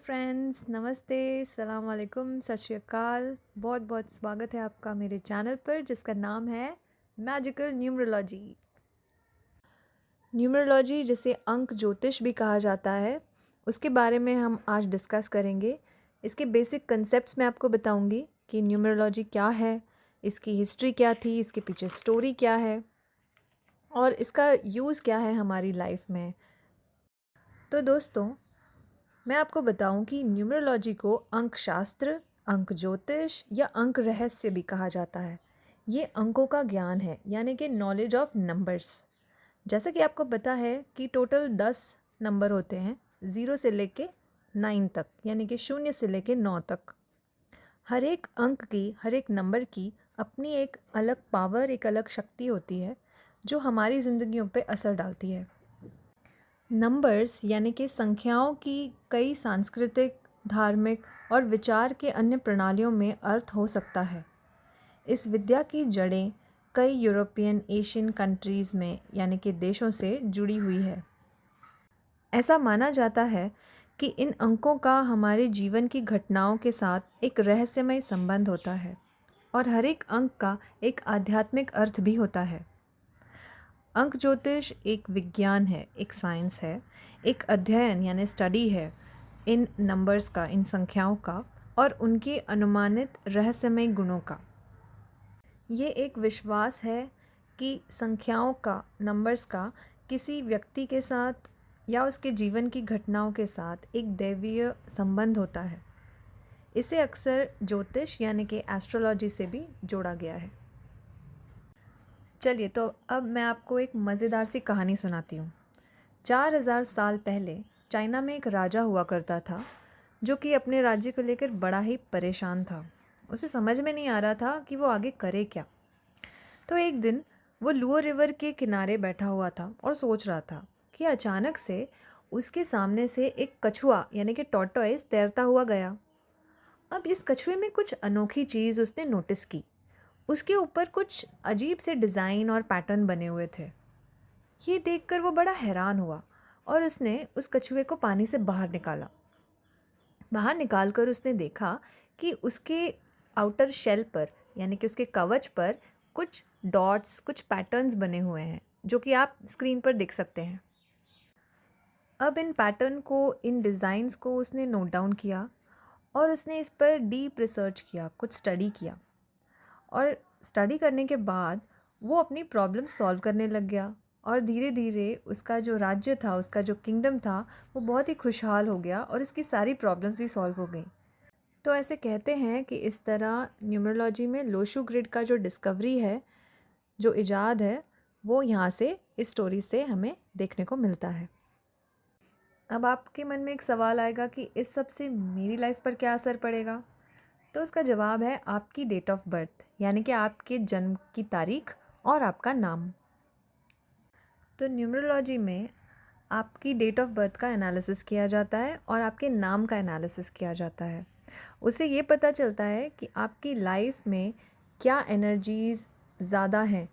Friends, नमस्ते, सलाम वालेकुम, सत श्री अकाल। बहुत बहुत स्वागत है आपका मेरे चैनल पर जिसका नाम है मैजिकल न्यूमरोलॉजी। न्यूमरोलॉजी जिसे अंक ज्योतिष भी कहा जाता है, उसके बारे में हम आज डिस्कस करेंगे। इसके बेसिक कंसेप्ट्स मैं आपको बताऊंगी कि न्यूमरोलॉजी क्या है, इसकी हिस्ट्री क्या थी, इसके पीछे स्टोरी क्या है और इसका यूज़ क्या है हमारी लाइफ में। तो दोस्तों, मैं आपको बताऊं कि न्यूमरोलॉजी को अंक शास्त्र, अंक ज्योतिष या अंक रहस्य भी कहा जाता है। ये अंकों का ज्ञान है, यानी कि नॉलेज ऑफ नंबर्स। जैसा कि आपको पता है कि टोटल 10 नंबर होते हैं, 0 से लेके 9 तक, यानी कि 0 से लेके 9 तक। हर एक अंक की, हर एक नंबर की अपनी एक अलग पावर, एक अलग शक्ति होती है जो हमारी ज़िंदगियों पे असर डालती है। नंबर्स यानी कि संख्याओं की कई सांस्कृतिक, धार्मिक और विचार के अन्य प्रणालियों में अर्थ हो सकता है। इस विद्या की जड़ें कई यूरोपियन, एशियन कंट्रीज़ में यानी कि देशों से जुड़ी हुई है। ऐसा माना जाता है कि इन अंकों का हमारे जीवन की घटनाओं के साथ एक रहस्यमय संबंध होता है और हर एक अंक का एक आध्यात्मिक अर्थ भी होता है। अंक ज्योतिष एक विज्ञान है, एक साइंस है, एक अध्ययन यानी स्टडी है इन नंबर्स का, इन संख्याओं का और उनके अनुमानित रहस्यमय गुणों का। ये एक विश्वास है कि संख्याओं का, नंबर्स का किसी व्यक्ति के साथ या उसके जीवन की घटनाओं के साथ एक दैवीय संबंध होता है। इसे अक्सर ज्योतिष यानी कि एस्ट्रोलॉजी से भी जोड़ा गया है। चलिए, तो अब मैं आपको एक मज़ेदार सी कहानी सुनाती हूँ। 4000 साल पहले चाइना में एक राजा हुआ करता था जो कि अपने राज्य को लेकर बड़ा ही परेशान था। उसे समझ में नहीं आ रहा था कि वो आगे करे क्या। तो एक दिन वो लुओ रिवर के किनारे बैठा हुआ था और सोच रहा था कि अचानक से उसके सामने से एक कछुआ यानी कि टॉर्टोइस तैरता हुआ गया। अब इस कछुए में कुछ अनोखी चीज़ उसने नोटिस की। उसके ऊपर कुछ अजीब से डिज़ाइन और पैटर्न बने हुए थे। ये देखकर वो बड़ा हैरान हुआ और उसने उस कछुए को पानी से बाहर निकाला। बाहर निकालकर उसने देखा कि उसके आउटर शेल पर यानी कि उसके कवच पर कुछ डॉट्स, कुछ पैटर्न्स बने हुए हैं जो कि आप स्क्रीन पर देख सकते हैं। अब इन पैटर्न को, इन डिज़ाइंस को उसने नोट डाउन किया और उसने इस पर डीप रिसर्च किया, कुछ स्टडी किया और स्टडी करने के बाद वो अपनी प्रॉब्लम सॉल्व करने लग गया और धीरे धीरे उसका जो राज्य था, उसका जो किंगडम था, वो बहुत ही खुशहाल हो गया और इसकी सारी प्रॉब्लम्स भी सॉल्व हो गई। तो ऐसे कहते हैं कि इस तरह न्यूमरोलॉजी में लोशू ग्रिड का जो डिस्कवरी है, जो इजाद है, वो यहाँ से, इस स्टोरी से हमें देखने को मिलता है। अब आपके मन में एक सवाल आएगा कि इस सब से मेरी लाइफ पर क्या असर पड़ेगा। तो उसका जवाब है आपकी डेट ऑफ बर्थ, यानी कि आपके जन्म की तारीख और आपका नाम। तो न्यूमरोलॉजी में आपकी डेट ऑफ बर्थ का एनालिसिस किया जाता है और आपके नाम का एनालिसिस किया जाता है। उससे ये पता चलता है कि आपकी लाइफ में क्या एनर्जीज़ ज़्यादा हैं,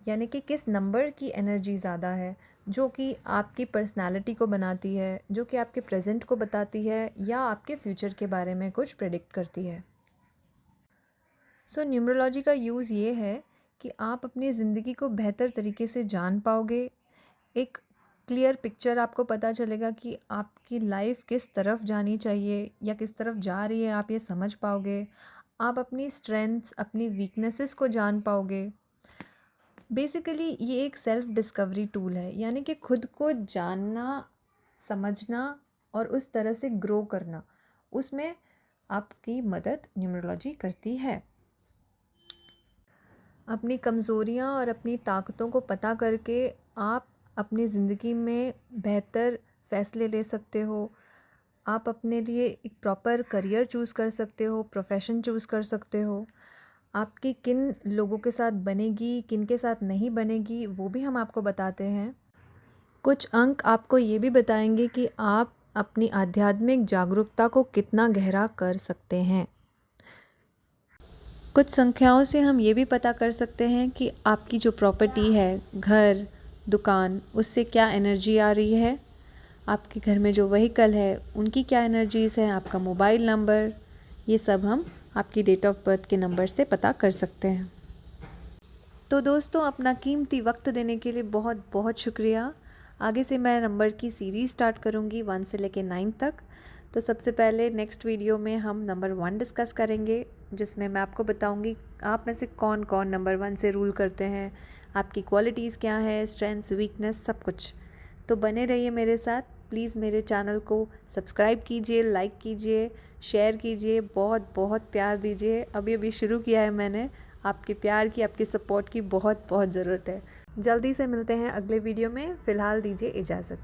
यानी कि किस नंबर की एनर्जी ज़्यादा है जो कि आपकी पर्सनालिटी को बनाती है, जो कि आपके प्रेजेंट को बताती है या आपके फ्यूचर के बारे में कुछ प्रेडिक्ट करती है। न्यूमरोलॉजी का यूज़ ये है कि आप अपनी ज़िंदगी को बेहतर तरीके से जान पाओगे। एक क्लियर पिक्चर आपको पता चलेगा कि आपकी लाइफ किस तरफ जानी चाहिए या किस तरफ जा रही है, आप ये समझ पाओगे। आप अपनी स्ट्रेंथ्स, अपनी वीकनेसेस को जान पाओगे। बेसिकली ये एक सेल्फ डिस्कवरी टूल है, यानी कि खुद को जानना, समझना और उस तरह से ग्रो करना, उसमें आपकी मदद न्यूमरोलॉजी करती है। अपनी कमज़ोरियाँ और अपनी ताकतों को पता करके आप अपनी ज़िंदगी में बेहतर फ़ैसले ले सकते हो। आप अपने लिए एक प्रॉपर करियर चूज़ कर सकते हो, प्रोफ़ेशन चूज़ कर सकते हो। आपकी किन लोगों के साथ बनेगी, किन के साथ नहीं बनेगी, वो भी हम आपको बताते हैं। कुछ अंक आपको ये भी बताएंगे कि आप अपनी आध्यात्मिक जागरूकता को कितना गहरा कर सकते हैं। कुछ संख्याओं से हम ये भी पता कर सकते हैं कि आपकी जो प्रॉपर्टी है, घर, दुकान, उससे क्या एनर्जी आ रही है। आपके घर में जो व्हीकल है उनकी क्या एनर्जीज़ हैं, आपका मोबाइल नंबर, ये सब हम आपकी डेट ऑफ बर्थ के नंबर से पता कर सकते हैं। तो दोस्तों, अपना कीमती वक्त देने के लिए बहुत बहुत शुक्रिया। आगे से मैं नंबर की सीरीज़ स्टार्ट करूँगी 1 से लेकर 9 तक। तो सबसे पहले नेक्स्ट वीडियो में हम नंबर 1 डिस्कस करेंगे, जिसमें मैं आपको बताऊँगी आप में से कौन कौन नंबर 1 से रूल करते हैं, आपकी क्वालिटीज़ क्या है, स्ट्रेंथ्स, वीकनेस, सब कुछ। तो बने रहिए मेरे साथ। प्लीज़ मेरे चैनल को सब्सक्राइब कीजिए, लाइक कीजिए, शेयर कीजिए, बहुत बहुत प्यार दीजिए। अभी अभी शुरू किया है मैंने। आपके प्यार की, आपके सपोर्ट की बहुत बहुत ज़रूरत है। जल्दी से मिलते हैं अगले वीडियो में। फ़िलहाल दीजिए इजाज़त।